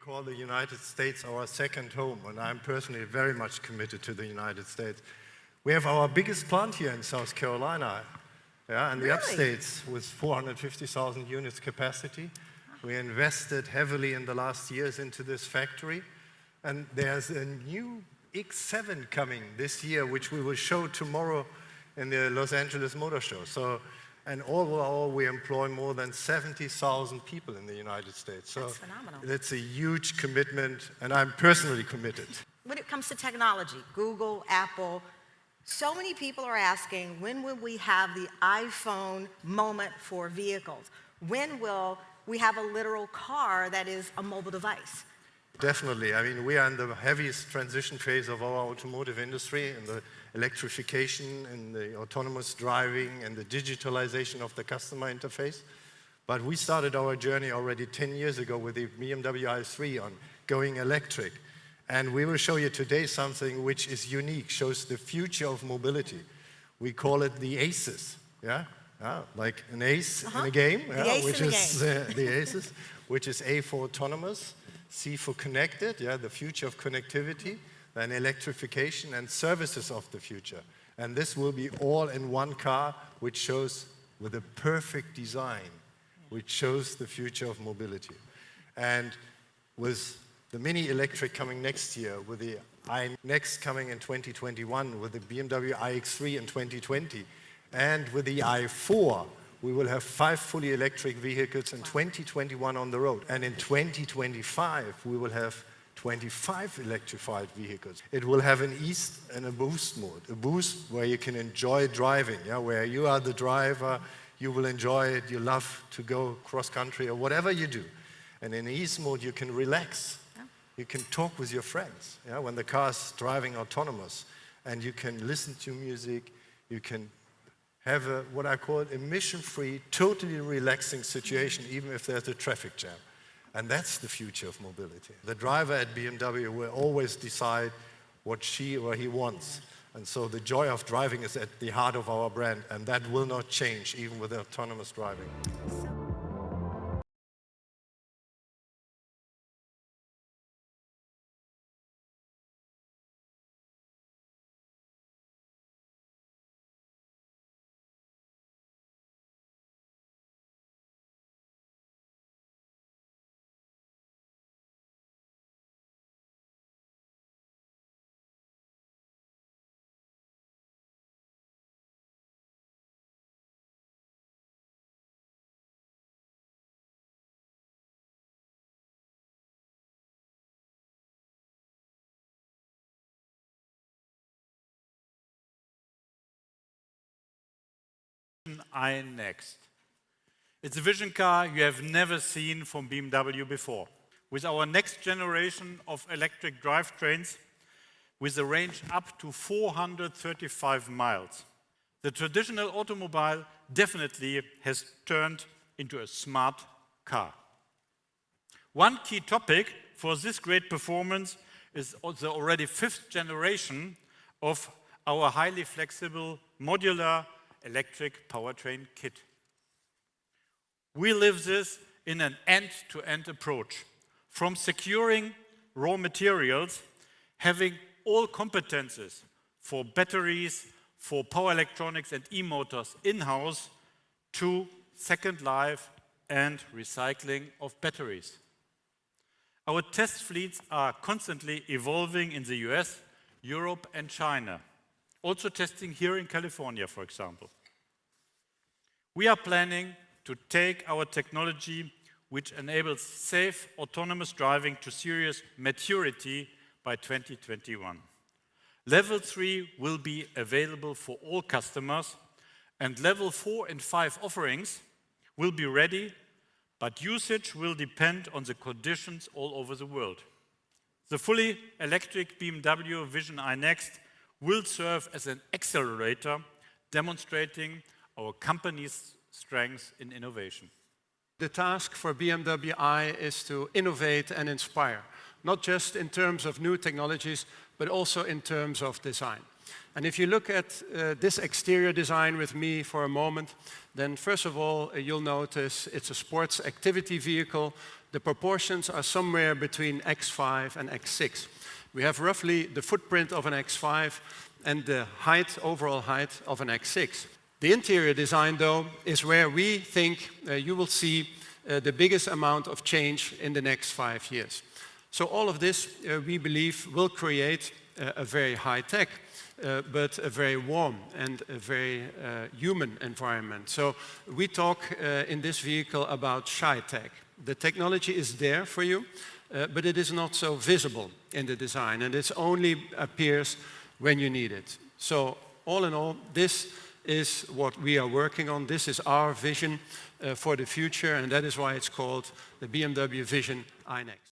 call the United States our second home, and I'm personally very much committed to the United States. We have our biggest plant here in South Carolina, in the upstates, with 450,000 units capacity. We invested heavily in the last years into this factory, and there's a new X7 coming this year, which we will show tomorrow in the Los Angeles Motor Show. So, and overall, we employ more than 70,000 people in the United States. So that's phenomenal. It's a huge commitment, and I'm personally committed. When it comes to technology, Google, Apple, so many people are asking, when will we have the iPhone moment for vehicles? When will we have a literal car that is a mobile device? Definitely. I mean, we are in the heaviest transition phase of our automotive industry, in the electrification, in the autonomous driving, and the digitalization of the customer interface. But we started our journey already 10 years ago with the BMW i3 on going electric. And we will show you today something which is unique, shows the future of mobility. We call it the ACES, like an ace in a game, which is the ACES, which is A for autonomous, C for connected, the future of connectivity, then electrification and services of the future. And this will be all in one car, which shows with a perfect design, which shows the future of mobility. And with the Mini Electric coming next year, with the iNEXT coming in 2021, with the BMW iX3 in 2020, and with the i4, we will have 5 fully electric vehicles in 2021 on the road. And in 2025, we will have 25 electrified vehicles. It will have an east and a boost mode. A boost where you can enjoy driving, where you are the driver, you will enjoy it, you love to go cross country or whatever you do. And in east mode, you can relax. You can talk with your friends, when the car is driving autonomous. And you can listen to music, you can have what I call emission-free, totally relaxing situation, even if there's a traffic jam. And that's the future of mobility. The driver at BMW will always decide what she or he wants. And so the joy of driving is at the heart of our brand, and that will not change even with autonomous driving. iNEXT. It's a vision car you have never seen from BMW before. With our next generation of electric drivetrains, with a range up to 435 miles. The traditional automobile definitely has turned into a smart car. One key topic for this great performance is the already 5th generation of our highly flexible modular electric powertrain kit. We live this in an end-to-end approach, from securing raw materials, having all competences for batteries, for power electronics and e-motors in-house, to second life and recycling of batteries. Our test fleets are constantly evolving in the US, Europe and China. Also testing here in California, for example. We are planning to take our technology, which enables safe autonomous driving, to serious maturity by 2021. Level 3 will be available for all customers, and level 4 and 5 offerings will be ready, but usage will depend on the conditions all over the world. The fully electric BMW Vision iNEXT will serve as an accelerator, demonstrating our company's strength in innovation. The task for BMW I is to innovate and inspire, not just in terms of new technologies, but also in terms of design. And if you look at this exterior design with me for a moment, then first of all, you'll notice it's a sports activity vehicle, The proportions are somewhere between X5 and X6. We have roughly the footprint of an X5 and the height, overall height of an X6. The interior design, though, is where we think you will see the biggest amount of change in the next 5 years. So all of this, we believe, will create a very high-tech, but a very warm and a very human environment. So we talk in this vehicle about shy-tech. The technology is there for you, but it is not so visible in the design, and it only appears when you need it. So all in all, this is what we are working on. This is our vision for the future, and that is why it's called the BMW Vision iNEXT.